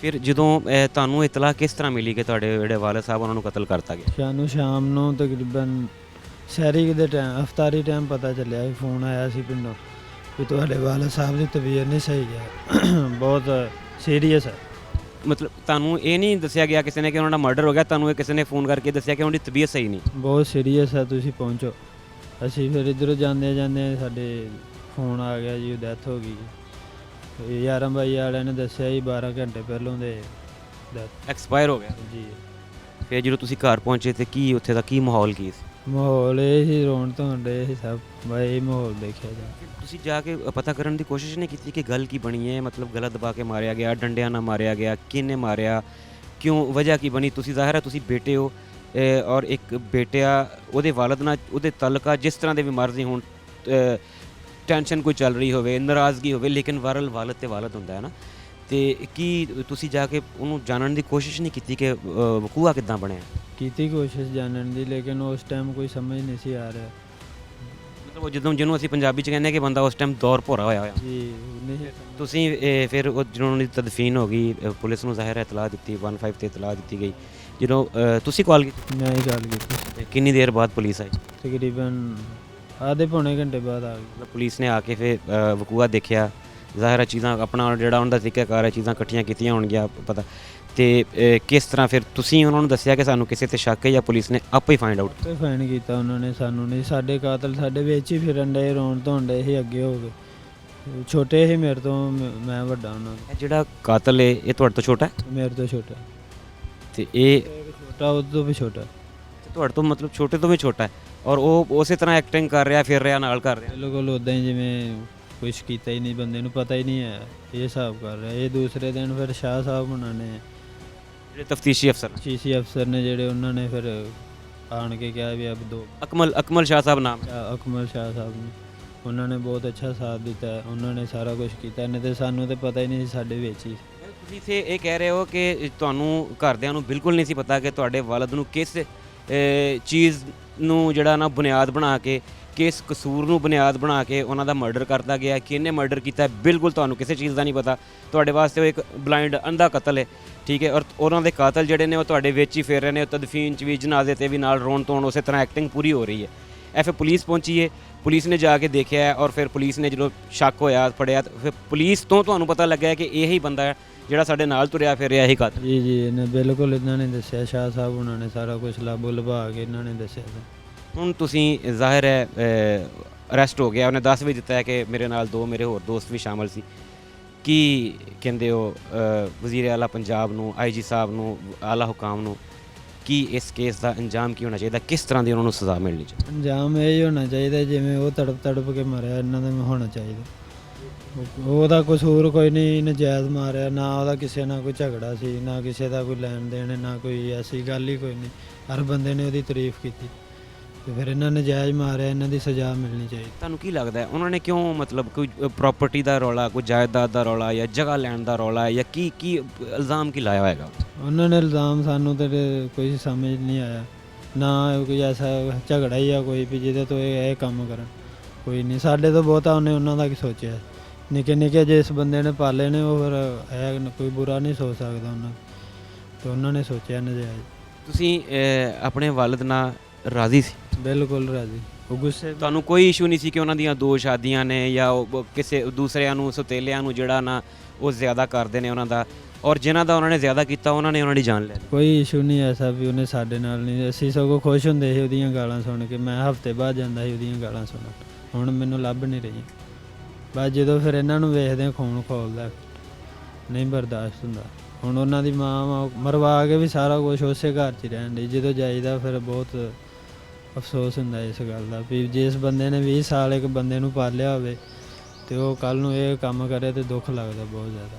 ਫਿਰ ਜਦੋਂ ਤੁਹਾਨੂੰ ਇਤਲਾਹ ਕਿਸ ਤਰ੍ਹਾਂ ਮਿਲੀ ਕਿ ਤੁਹਾਡੇ ਜਿਹੜੇ ਵਾਲਿਦ ਸਾਹਿਬ ਉਹਨਾਂ ਨੂੰ ਕਤਲ ਕਰਤਾ ਗਿਆ? ਸਾਨੂੰ ਸ਼ਾਮ ਨੂੰ ਤਕਰੀਬਨ ਸਹਿਰੀ ਦੇ ਟਾਈਮ, ਅਫਤਾਰੀ ਟਾਈਮ ਪਤਾ ਚੱਲਿਆ ਵੀ ਫੋਨ ਆਇਆ ਸੀ ਪਿੰਡੋਂ ਵੀ ਤੁਹਾਡੇ ਵਾਲਿਦ ਸਾਹਿਬ ਦੀ ਤਬੀਅਤ ਨਹੀਂ ਸਹੀ ਹੈ, ਬਹੁਤ ਸੀਰੀਅਸ ਹੈ। ਮਤਲਬ ਤੁਹਾਨੂੰ ਇਹ ਨਹੀਂ ਦੱਸਿਆ ਗਿਆ ਕਿਸੇ ਨੇ ਕਿ ਉਹਨਾਂ ਦਾ ਮਰਡਰ ਹੋ ਗਿਆ, ਤੁਹਾਨੂੰ ਇਹ ਕਿਸੇ ਨੇ ਫੋਨ ਕਰਕੇ ਦੱਸਿਆ ਕਿ ਉਹਨਾਂ ਦੀ ਤਬੀਅਤ ਸਹੀ ਨਹੀਂ? ਬਹੁਤ ਸੀਰੀਅਸ ਹੈ, ਤੁਸੀਂ ਪਹੁੰਚੋ। ਅਸੀਂ ਫਿਰ ਇੱਧਰੋਂ ਜਾਂਦੇ ਸਾਡੇ ਫੋਨ ਆ ਗਿਆ ਜੀ, ਡੈਥ ਹੋ ਗਈ। 11 ਬਾਈ ਵਾਲਿਆਂ ਨੇ ਦੱਸਿਆ ਜੀ 12 ਘੰਟੇ ਪਹਿਲੋਂ ਦੇ ਡੈਥ ਐਕਸਪਾਇਰ ਹੋ ਗਿਆ। ਜੀ। ਫਿਰ ਜਦੋਂ ਤੁਸੀਂ ਘਰ ਪਹੁੰਚੇ ਤੇ ਕੀ ਉੱਥੇ ਦਾ ਕੀ ਮਾਹੌਲ ਕੀ ਸੀ? ਮਾਹੌਲ ਇਹ ਹੀ ਰੋਣ ਧੋਣ ਡੇ ਸੀ ਸਭ, ਬਾਈ ਇਹ ਮਾਹੌਲ ਦੇਖਿਆ ਜਾ। ਤੁਸੀਂ ਜਾ ਕੇ ਪਤਾ ਕਰਨ ਦੀ ਕੋਸ਼ਿਸ਼ ਨਹੀਂ ਕੀਤੀ ਕਿ ਗੱਲ ਕੀ ਬਣੀ ਹੈ, ਮਤਲਬ ਗਲਾ ਦਬਾ ਕੇ ਮਾਰਿਆ ਗਿਆ, ਡੰਡਿਆਂ ਨਾਲ ਮਾਰਿਆ ਗਿਆ, ਕਿਹਨੇ ਮਾਰਿਆ, ਕਿਉਂ, ਵਜ੍ਹਾ ਕੀ ਬਣੀ? ਤੁਸੀਂ ਜ਼ਾਹਿਰ ਹੈ ਤੁਸੀਂ ਬੇਟੇ ਹੋ ਔਰ ਇੱਕ ਬੇਟਾ ਉਹਦੇ ਵਾਲਿਦ ਨਾਲ ਉਹਦੇ ਤਾਲੁਕਾ ਜਿਸ ਤਰ੍ਹਾਂ ਦੇ ਵੀ ਮਰਜ਼ੀ ਹੋਣ, ਟੈਨਸ਼ਨ ਕੋਈ ਚੱਲ ਰਹੀ ਹੋਵੇ, ਨਾਰਾਜ਼ਗੀ ਹੋਵੇ, ਲੇਕਿਨ ਵਰਲ ਵਾਲਿਦ ਤੇ ਵਾਲਿਦ ਹੁੰਦਾ ਹੈ ਨਾ। ਤੇ ਕੀ ਤੁਸੀਂ ਜਾ ਕੇ ਉਹਨੂੰ ਜਾਣਨ ਦੀ ਕੋਸ਼ਿਸ਼ ਨਹੀਂ ਕੀਤੀ ਕਿ ਵਕੂਆ ਕਿੱਦਾਂ ਬਣਿਆ? ਕੀਤੀ ਕੋਸ਼ਿਸ਼ ਜਾਣਨ ਦੀ, ਲੇਕਿਨ ਉਸ ਟਾਈਮ ਕੋਈ ਸਮਝ ਨਹੀਂ ਸੀ ਆ ਰਿਹਾ। ਮਤਲਬ ਉਹ ਜਦੋਂ ਜਿਹਨੂੰ ਅਸੀਂ ਪੰਜਾਬੀ 'ਚ ਕਹਿੰਦੇ ਕਿ ਬੰਦਾ ਉਸ ਟਾਈਮ ਦੌਰ ਭੋਰਾ ਹੋਇਆ ਹੋਇਆ। ਜੀ ਨਹੀਂ। ਤੁਸੀਂ ਫਿਰ ਉਹ ਜਦੋਂ ਦੀ ਤਦਫੀਨ ਹੋ ਗਈ, ਪੁਲਿਸ ਨੂੰ ਜ਼ਾਹਿਰ ਹੈ ਇਤਲਾਹ ਦਿੱਤੀ, 15 ਤੇ ਇਤਲਾਹ ਦਿੱਤੀ ਗਈ, ਜਦੋਂ ਤੁਸੀਂ ਕਾਲ ਕੀਤੀ? ਮੈਂ ਹੀ ਗੱਲ ਕੀਤੀ। ਕਿੰਨੀ ਦੇਰ ਬਾਅਦ ਪੁਲਿਸ ਆਈ? ਤਕਰੀਬਨ ਆਧੇ ਪੌਣੇ ਘੰਟੇ ਬਾਅਦ ਆ ਗਈ। ਮਤਲਬ ਪੁਲਿਸ ਨੇ ਆ ਕੇ ਫਿਰ ਵਕੂਆ ਦੇਖਿਆ, ਜ਼ਾਹਿਰ ਹੈ ਚੀਜ਼ਾਂ ਆਪਣਾ ਜਿਹੜਾ ਉਹਨਾਂ ਦਾ ਤਰੀਕਾਕਾਰ ਹੈ, ਚੀਜ਼ਾਂ ਇਕੱਠੀਆਂ ਕੀਤੀਆਂ ਹੋਣਗੀਆਂ ਪਤਾ, ਤੇ ਕਿਸ ਤਰ੍ਹਾਂ ਫਿਰ ਤੁਸੀਂ ਉਹਨਾਂ ਨੂੰ ਦੱਸਿਆ ਕਿ ਸਾਨੂੰ ਕਿਸੇ ਤੇ ਸ਼ੱਕ ਹੈ ਜਾਂ ਪੁਲਿਸ ਨੇ ਆਪੇ ਹੀ ਫਾਈਂਡ ਆਊਟ? ਤੇ ਫਾਈਨ ਕੀਤਾ ਉਹਨਾਂ ਨੇ, ਸਾਨੂੰ ਨਹੀਂ। ਸਾਡੇ ਕਾਤਲ ਸਾਡੇ ਵਿੱਚ ਹੀ ਫਿਰਨ ਡਏ, ਰੋਣ ਧੋਣ ਡਏ ਸੀ ਅੱਗੇ ਹੋ ਗਏ। ਛੋਟੇ ਸੀ ਮੇਰੇ ਤੋਂ, ਮੈਂ ਵੱਡਾ ਉਹਨਾਂ ਦਾ। ਇਹ ਜਿਹੜਾ ਕਾਤਲ ਹੈ ਇਹ ਤੁਹਾਡੇ ਤੋਂ ਛੋਟਾ ਹੈ? ਮੇਰੇ ਤੋਂ ਛੋਟਾ। ਤੇ ਇਹ ਛੋਟਾ ਉਹ ਤੋਂ ਵੀ ਛੋਟਾ। ਤੁਹਾਡੇ ਤੋਂ ਮਤਲਬ ਛੋਟੇ ਤੋਂ ਵੀ ਛੋਟਾ ਹੈ ਔਰ ਉਹ ਉਸੇ ਤਰ੍ਹਾਂ ਐਕਟਿੰਗ ਕਰ ਰਿਹਾ, ਫਿਰ ਰਿਹਾ, ਨਾਲ ਕਰ ਰਿਹਾ? ਬਿਲਕੁਲ ਉੱਦਾਂ ਹੀ ਜਿਵੇਂ ਕੁਛ ਕੀਤਾ ਹੀ ਨਹੀਂ, ਬੰਦੇ ਨੂੰ ਪਤਾ ਹੀ ਨਹੀਂ ਹੈ ਇਹ ਹਿਸਾਬ ਕਰ ਰਿਹਾ। ਇਹ ਦੂਸਰੇ ਦਿਨ ਫਿਰ ਸ਼ਾਹ ਸਾਹਿਬ ਉਹਨਾਂ ਨੇ, ਜਿਹੜੇ ਤਫਤੀਸ਼ੀ ਅਫਸਰ ਸੀਸੀ ਅਫਸਰ ਨੇ ਜਿਹੜੇ, ਉਹਨਾਂ ਨੇ ਫਿਰ ਆਣ ਕੇ ਕਿਹਾ ਵੀ ਅਬ ਦੋ। ਅਕਮਲ ਸ਼ਾਹ ਸਾਹਿਬ ਨਾਮ? ਅਕਮਲ ਸ਼ਾਹ ਸਾਹਿਬ ਨੇ, ਉਹਨਾਂ ਨੇ ਬਹੁਤ ਅੱਛਾ ਸਾਥ ਦਿੱਤਾ, ਉਹਨਾਂ ਨੇ ਸਾਰਾ ਕੁਝ ਕੀਤਾ। ਨਹੀਂ ਤੇ ਸਾਨੂੰ ਤਾਂ ਪਤਾ ਹੀ ਨਹੀਂ ਸੀ, ਸਾਡੇ ਵਿੱਚ ਹੀ। ਤੁਸੀਂ ਇੱਥੇ ਇਹ ਕਹਿ ਰਹੇ ਹੋ ਕਿ ਤੁਹਾਨੂੰ ਘਰਦਿਆਂ ਨੂੰ ਬਿਲਕੁਲ ਨਹੀਂ ਸੀ ਪਤਾ ਕਿ ਤੁਹਾਡੇ ਵਾਲਿਦ ਨੂੰ ਕਿਸ ਚੀਜ਼ ਨੂੰ ਜਿਹੜਾ ਨਾ ਬੁਨਿਆਦ ਬਣਾ ਕੇ, ਕਿਸ ਕਸੂਰ ਨੂੰ ਬੁਨਿਆਦ ਬਣਾ ਕੇ ਉਹਨਾਂ ਦਾ ਮਰਡਰ ਕਰਤਾ ਗਿਆ, ਕਿਹਨੇ ਮਰਡਰ ਕੀਤਾ, ਬਿਲਕੁਲ ਤੁਹਾਨੂੰ ਕਿਸੇ ਚੀਜ਼ ਦਾ ਨਹੀਂ ਪਤਾ। ਤੁਹਾਡੇ ਵਾਸਤੇ ਉਹ ਇੱਕ ਬਲਾਈਂਡ ਅੰਧਾ ਕਤਲ ਹੈ, ਠੀਕ ਹੈ। ਔਰ ਉਹਨਾਂ ਦੇ ਕਾਤਲ ਜਿਹੜੇ ਨੇ ਉਹ ਤੁਹਾਡੇ ਵਿੱਚ ਹੀ ਫਿਰ ਰਹੇ ਨੇ, ਤਦਫੀਨ 'ਚ ਵੀ, ਜਨਾਜ਼ੇ 'ਤੇ ਵੀ, ਨਾਲ ਰੋਣ ਧੋਣ ਉਸੇ ਤਰ੍ਹਾਂ ਐਕਟਿੰਗ ਪੂਰੀ ਹੋ ਰਹੀ ਹੈ। ਇਹ ਫਿਰ ਪੁਲਿਸ ਪਹੁੰਚੀ ਹੈ, ਪੁਲਿਸ ਨੇ ਜਾ ਕੇ ਦੇਖਿਆ ਔਰ ਫਿਰ ਪੁਲਿਸ ਨੇ ਜਦੋਂ ਸ਼ੱਕ ਹੋਇਆ, ਫੜਿਆ, ਫਿਰ ਪੁਲਿਸ ਤੋਂ ਤੁਹਾਨੂੰ ਪਤਾ ਲੱਗਿਆ ਕਿ ਇਹੀ ਬੰਦਾ ਹੈ ਜਿਹੜਾ ਸਾਡੇ ਨਾਲ ਤੁਰਿਆ ਫਿਰ ਰਿਹਾ, ਇਹੀ ਕਾਤਲ। ਜੀ ਜੀ, ਇਹਨੇ ਬਿਲਕੁਲ ਇਹਨਾਂ ਨੇ ਦੱਸਿਆ, ਸ਼ਾਹ ਸਾਹਿਬ ਉਹਨਾਂ ਨੇ ਸਾਰਾ ਕੁਝ ਲਾਬੋ ਲਭਾ ਕੇ ਇਹਨਾਂ ਨੇ ਦੱਸਿਆ। ਹੁਣ ਤੁਸੀਂ ਜ਼ਾਹਿਰ ਹੈ ਅਰੈਸਟ ਹੋ ਗਿਆ, ਉਹਨੇ ਦੱਸ ਵੀ ਦਿੱਤਾ ਹੈ ਕਿ ਮੇਰੇ ਨਾਲ 2 ਮੇਰੇ ਹੋਰ ਦੋਸਤ ਵੀ ਸ਼ਾਮਲ ਸੀ। ਕੀ ਕਹਿੰਦੇ ਹੋ ਵਜ਼ੀਰ ਆਲਾ ਪੰਜਾਬ ਨੂੰ, IG ਸਾਹਿਬ ਨੂੰ, ਆਲਾ ਹੁਕਾਮ ਨੂੰ ਕੀ ਇਸ ਕੇਸ ਦਾ ਅੰਜਾਮ ਕੀ ਹੋਣਾ ਚਾਹੀਦਾ, ਕਿਸ ਤਰ੍ਹਾਂ ਦੀ ਉਹਨਾਂ ਨੂੰ ਸਜ਼ਾ ਮਿਲਣੀ ਚਾਹੀਦੀ? ਅੰਜਾਮ ਇਹ ਹੀ ਹੋਣਾ ਚਾਹੀਦਾ ਜਿਵੇਂ ਉਹ ਤੜਪ ਤੜਪ ਕੇ ਮਰਿਆ, ਇਹਨਾਂ ਦਾ ਵੀ ਹੋਣਾ ਚਾਹੀਦਾ। ਉਹਦਾ ਕਸੂਰ ਕੋਈ ਨਹੀਂ, ਨਜਾਇਜ਼ ਮਾਰਿਆ, ਨਾ ਉਹਦਾ ਕਿਸੇ ਨਾਲ ਕੋਈ ਝਗੜਾ ਸੀ, ਨਾ ਕਿਸੇ ਦਾ ਕੋਈ ਲੈਣ ਦੇਣ, ਨਾ ਕੋਈ ਐਸੀ ਗੱਲ ਹੀ ਕੋਈ ਨਹੀਂ। ਹਰ ਬੰਦੇ ਨੇ ਉਹਦੀ ਤਾਰੀਫ ਕੀਤੀ ਤੇ ਫਿਰ ਇਹਨਾਂ ਨਜਾਇਜ਼ ਮਾਰਿਆ, ਇਹਨਾਂ ਦੀ ਸਜ਼ਾ ਮਿਲਣੀ ਚਾਹੀਦੀ। ਤੁਹਾਨੂੰ ਕੀ ਲੱਗਦਾ ਹੈ ਉਹਨਾਂ ਨੇ ਕਿਉਂ, ਮਤਲਬ ਕੋਈ ਪ੍ਰਾਪਰਟੀ ਦਾ ਰੌਲਾ, ਕੋਈ ਜਾਇਦਾਦ ਦਾ ਰੌਲਾ, ਜਾਂ ਜਗ੍ਹਾ ਲੈਣ ਦਾ ਰੌਲਾ, ਜਾਂ ਕੀ ਇਲਜ਼ਾਮ ਕੀ ਲਾਇਆ ਹੋਏਗਾ? ਉਹਨਾਂ ਨੇ ਇਲਜ਼ਾਮ, ਸਾਨੂੰ ਤਾਂ ਕੋਈ ਸਮਝ ਨਹੀਂ ਆਇਆ, ਨਾ ਕੋਈ ਐਸਾ ਝਗੜਾ ਹੀ ਆ ਕੋਈ ਵੀ ਜਿਹਦੇ ਤੋਂ ਇਹ ਕੰਮ ਕਰਨ, ਕੋਈ ਨਹੀਂ। ਸਾਡੇ ਤੋਂ ਬਹੁਤਾ ਉਹਨੇ ਉਹਨਾਂ ਦਾ ਕੀ ਸੋਚਿਆ, ਨਿੱਕੇ ਨਿੱਕੇ ਜਿਸ ਬੰਦੇ ਨੇ ਪਾਲੇ ਨੇ ਉਹ ਫਿਰ ਇਹ ਕੋਈ ਬੁਰਾ ਨਹੀਂ ਸੋਚ ਸਕਦਾ ਉਹਨਾਂ, ਤੇ ਉਹਨਾਂ ਨੇ ਸੋਚਿਆ ਨਜਾਇਜ਼। ਤੁਸੀਂ ਆਪਣੇ ਵਾਲਿਦ ਨਾਲ ਰਾਜ਼ੀ ਸੀ? ਬਿਲਕੁਲ ਰਾਜੀ। ਉਹ ਗੁੱਸੇ ਤੁਹਾਨੂੰ ਕੋਈ ਇਸ਼ੂ ਨਹੀਂ ਸੀ ਕਿ ਉਹਨਾਂ ਦੀਆਂ 2 ਸ਼ਾਦੀਆਂ ਨੇ, ਜਾਂ ਉਹ ਕਿਸੇ ਦੂਸਰਿਆਂ ਨੂੰ, ਸੌਤੇਲਿਆਂ ਨੂੰ ਜਿਹੜਾ ਨਾ ਉਹ ਜ਼ਿਆਦਾ ਕਰਦੇ ਨੇ ਉਹਨਾਂ ਦਾ, ਔਰ ਜਿਨ੍ਹਾਂ ਦਾ ਉਹਨਾਂ ਨੇ ਜ਼ਿਆਦਾ ਕੀਤਾ ਉਹਨਾਂ ਨੇ ਉਹਨਾਂ ਦੀ ਜਾਨ ਲੈ ਲਈ? ਕੋਈ ਇਸ਼ੂ ਨਹੀਂ ਐਸਾ ਵੀ ਉਹਨੇ ਸਾਡੇ ਨਾਲ ਨਹੀਂ, ਅਸੀਂ ਸਗੋਂ ਖੁਸ਼ ਹੁੰਦੇ ਸੀ ਉਹਦੀਆਂ ਗਾਲਾਂ ਸੁਣ ਕੇ। ਮੈਂ ਹਫ਼ਤੇ ਬਾਅਦ ਜਾਂਦਾ ਸੀ ਉਹਦੀਆਂ ਗਾਲਾਂ ਸੁਣਨ, ਹੁਣ ਮੈਨੂੰ ਲੱਭ ਨਹੀਂ ਰਹੀ। ਬਸ ਜਦੋਂ ਫਿਰ ਇਹਨਾਂ ਨੂੰ ਵੇਖਦੇ ਖੂਨ ਖੋਲਦਾ, ਨਹੀਂ ਬਰਦਾਸ਼ਤ ਹੁੰਦਾ। ਹੁਣ ਉਹਨਾਂ ਦੀ ਮਾਂ ਮਰਵਾ ਕੇ ਵੀ ਸਾਰਾ ਕੁਝ ਉਸੇ ਘਰ 'ਚ ਹੀ ਰਹਿਣ ਡਈ, ਜਦੋਂ ਜਾਈਦਾ ਫਿਰ ਬਹੁਤ ਅਫਸੋਸ ਹੁੰਦਾ ਇਸ ਗੱਲ ਦਾ ਵੀ ਜਿਸ ਬੰਦੇ ਨੇ 20 ਸਾਲ ਇੱਕ ਬੰਦੇ ਨੂੰ ਪਾਲਿਆ ਹੋਵੇ ਤੇ ਉਹ ਕੱਲ ਨੂੰ ਇਹ ਕੰਮ ਕਰੇ ਤੇ ਦੁੱਖ ਲੱਗਦਾ ਬਹੁਤ ਜ਼ਿਆਦਾ।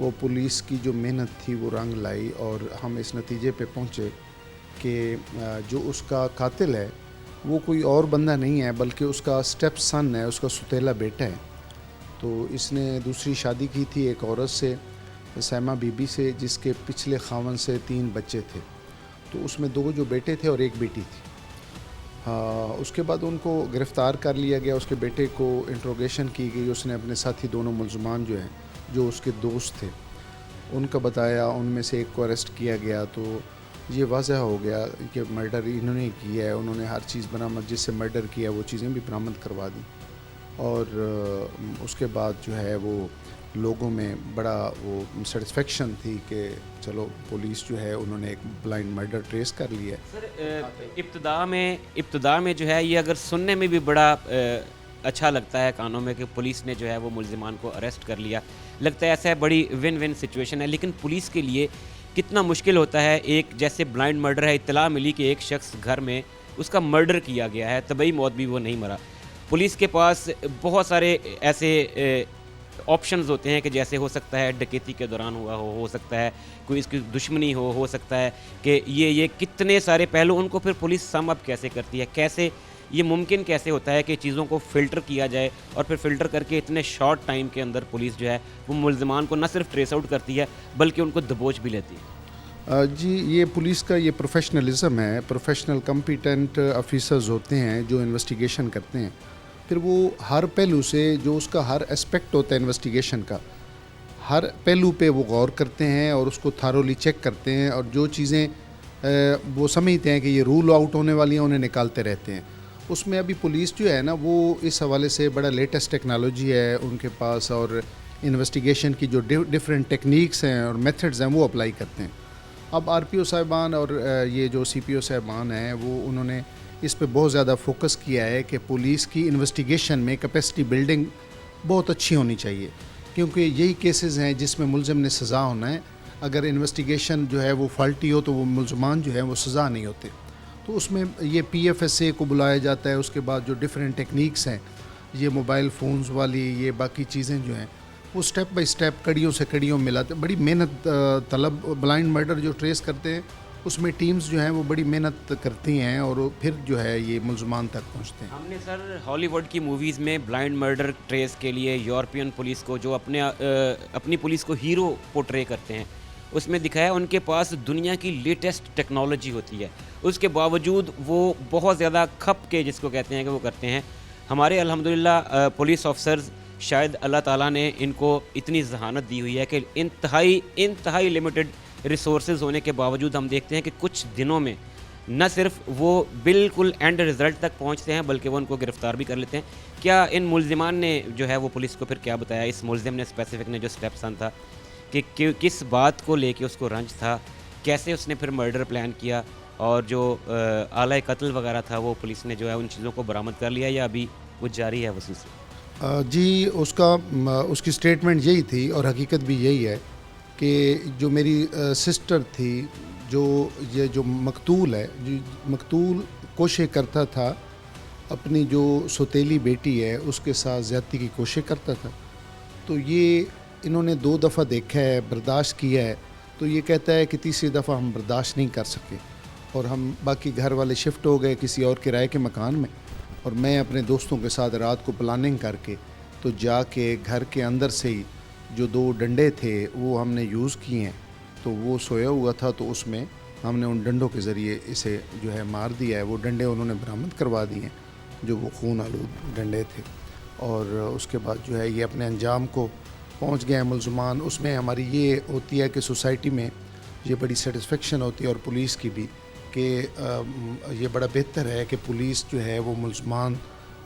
وہ پولیس کی جو محنت تھی وہ رنگ لائی اور ہم اس نتیجے پہ پہنچے کہ جو اس کا قاتل ہے وہ کوئی اور بندہ نہیں ہے بلکہ اس کا اسٹیپ سن ہے، اس کا ستیلا بیٹا ہے۔ تو اس نے دوسری شادی کی تھی ایک عورت سے، سیمہ بی بی سے، جس کے پچھلے خاوند سے 3 بچے تھے، تو اس میں 2 جو بیٹے تھے اور 1 بیٹی تھی۔ اس کے بعد ان کو گرفتار کر لیا گیا، اس کے بیٹے کو انٹروگیشن کی گئی، اس نے اپنے ساتھی دونوں ملزمان جو ہیں جو اس کے دوست تھے ان کا بتایا، ان میں سے ایک کو اریسٹ کیا گیا۔ تو یہ واضح ہو گیا کہ مرڈر انہوں نے کیا ہے، انہوں نے ہر چیز برآمد، جس سے مرڈر کیا وہ چیزیں بھی برآمد کروا دیں، اور اس کے بعد جو ہے وہ لوگوں میں بڑا وہ سیٹسفیکشن تھی کہ چلو پولیس جو ہے انہوں نے ایک بلائنڈ مرڈر ٹریس کر لیا ہے۔ سر ابتدا میں جو ہے یہ اگر سننے میں بھی بڑا اچھا لگتا ہے کانوں میں کہ پولیس نے جو ہے وہ ملزمان کو اریسٹ کر لیا، لگتا ہے ایسا ہے بڑی ون ون سچویشن ہے، لیکن پولیس کے لیے کتنا مشکل ہوتا ہے۔ ایک جیسے بلائنڈ مرڈر ہے، اطلاع ملی کہ ایک شخص گھر میں اس کا مرڈر کیا گیا ہے، طبعی موت بھی وہ نہیں مرا، پولیس کے پاس بہت سارے ایسے آپشنز ہوتے ہیں کہ جیسے ہو سکتا ہے ڈکیتی کے دوران ہو سکتا ہے کوئی اس کی دشمنی ہو سکتا ہے کہ یہ کتنے سارے پہلو، ان کو پھر پولیس سم اپ کیسے کرتی ہے، کیسے یہ ممکن کیسے ہوتا ہے کہ چیزوں کو فلٹر کیا جائے اور پھر فلٹر کر کے اتنے شارٹ ٹائم کے اندر پولیس جو ہے وہ ملزمان کو نہ صرف ٹریس آؤٹ کرتی ہے بلکہ ان کو دبوچ بھی لیتی ہے۔ جی یہ پولیس کا یہ پروفیشنلزم ہے، پروفیشنل کمپیٹنٹ آفیسرز ہوتے ہیں جو انویسٹیگیشن کرتے ہیں، پھر وہ ہر پہلو سے جو اس کا ہر اسپیکٹ ہوتا ہے انویسٹیگیشن کا، ہر پہلو پہ وہ غور کرتے ہیں اور اس کو تھارولی چیک کرتے ہیں، اور جو چیزیں وہ سمجھتے ہیں کہ یہ رول آؤٹ ہونے والی ہیں انہیں نکالتے رہتے ہیں۔ اس میں ابھی پولیس جو ہے نا وہ اس حوالے سے بڑا لیٹسٹ ٹیکنالوجی ہے ان کے پاس، اور انویسٹیگیشن کی جو ڈفرینٹ ٹیکنیکس ہیں اور میتھڈز ہیں وہ اپلائی کرتے ہیں۔ اب آر پی او صاحبان اور یہ جو سی پی او صاحبان ہیں وہ انہوں نے اس پہ بہت زیادہ فوکس کیا ہے کہ پولیس کی انویسٹیگیشن میں کیپیسٹی بلڈنگ بہت اچھی ہونی چاہیے، کیونکہ یہی کیسز ہیں جس میں ملزم نے سزا ہونا ہے۔ اگر انویسٹیگیشن جو ہے وہ فالٹی ہو تو وہ ملزمان جو ہیں وہ سزا نہیں ہوتے۔ تو اس میں یہ پی ایف ایس اے کو بلایا جاتا ہے، اس کے بعد جو ڈفرینٹ ٹیکنیکس ہیں، یہ موبائل فونز والی، یہ باقی چیزیں جو ہیں وہ سٹیپ بائی سٹیپ کڑیوں سے کڑیوں ملاتے، بڑی محنت طلب بلائنڈ مرڈر جو ٹریس کرتے ہیں اس میں ٹیمز جو ہیں وہ بڑی محنت کرتی ہیں اور پھر جو ہے یہ ملزمان تک پہنچتے ہیں۔ ہم نے سر ہالی ووڈ کی موویز میں بلائنڈ مرڈر ٹریس کے لیے یورپین پولیس کو جو اپنی پولیس کو ہیرو پورٹرے کرتے ہیں، اس میں دکھایا ان کے پاس دنیا کی لیٹسٹ ٹیکنالوجی ہوتی ہے، اس کے باوجود وہ بہت زیادہ کھپ کے جس کو کہتے ہیں کہ وہ کرتے ہیں۔ ہمارے الحمدللہ پولیس آفسرز، شاید اللہ تعالیٰ نے ان کو اتنی ذہانت دی ہوئی ہے کہ انتہائی لمیٹڈ ریسورسز ہونے کے باوجود ہم دیکھتے ہیں کہ کچھ دنوں میں نہ صرف وہ بالکل اینڈ رزلٹ تک پہنچتے ہیں بلکہ وہ ان کو گرفتار بھی کر لیتے ہیں۔ کیا ان ملزمان نے جو ہے وہ پولیس کو پھر کیا بتایا، اس ملزم نے اسپیسیفک نے جو اسٹیپ سن تھا کہ کس بات کو لے کے اس کو رنج تھا، کیسے اس نے پھر مرڈر پلان کیا، اور جو آلۂ قتل وغیرہ تھا وہ پولیس نے جو ہے ان چیزوں کو برآمد کر لیا یا ابھی وہ جاری ہے وہ سلسلہ؟ جی اس کی سٹیٹمنٹ یہی تھی اور حقیقت بھی یہی ہے کہ جو میری سسٹر تھی، جو مقتول ہے، جو مقتول کوشش کرتا تھا اپنی جو سوتیلی بیٹی ہے اس کے ساتھ زیادتی کی کوشش کرتا تھا، تو یہ انہوں نے 2 دفعہ دیکھا ہے، برداشت کیا ہے، تو یہ کہتا ہے کہ تیسری دفعہ ہم برداشت نہیں کر سکے، اور ہم باقی گھر والے شفٹ ہو گئے کسی اور کرائے کے مکان میں، اور میں اپنے دوستوں کے ساتھ رات کو پلاننگ کر کے تو جا کے گھر کے اندر سے ہی جو 2 ڈنڈے تھے وہ ہم نے یوز کیے ہیں، تو وہ سویا ہوا تھا تو اس میں ہم نے ان ڈنڈوں کے ذریعے اسے جو ہے مار دیا ہے۔ وہ ڈنڈے انہوں نے برآمد کروا دیے ہیں جو وہ خون آلود ڈنڈے تھے، اور اس کے بعد جو ہے یہ اپنے انجام کو پہنچ گئے ہیں ملزمان۔ اس میں ہماری یہ ہوتی ہے کہ سوسائٹی میں یہ بڑی سیٹسفیکشن ہوتی ہے اور پولیس کی بھی کہ یہ بڑا بہتر ہے کہ پولیس جو ہے وہ ملزمان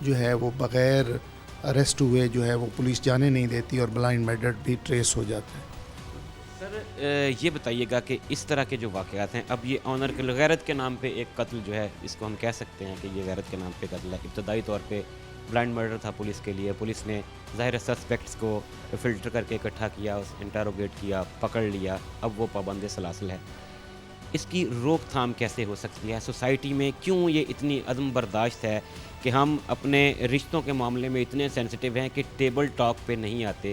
جو ہے وہ بغیر اریسٹ ہوئے جو ہے وہ پولیس جانے نہیں دیتی اور بلائنڈ مرڈر بھی ٹریس ہو جاتا ہے۔ سر یہ بتائیے گا کہ اس طرح کے جو واقعات ہیں، اب یہ آنر کے غیرت کے نام پہ ایک قتل جو ہے اس کو ہم کہہ سکتے ہیں کہ یہ غیرت کے نام پہ قتل ہے، ابتدائی طور پہ بلائنڈ مرڈر تھا پولیس کے لیے، پولیس نے ظاہر سسپیکٹس کو فلٹر کر کے اکٹھا کیا، انٹروگیٹ کیا، پکڑ لیا، اب وہ پابند سلاسل ہے۔ اس کی روک تھام کیسے ہو سکتی ہے؟ سوسائٹی میں کیوں یہ اتنی عدم برداشت ہے کہ ہم اپنے رشتوں کے معاملے میں اتنے سینسٹیو ہیں کہ ٹیبل ٹاک پہ نہیں آتے؟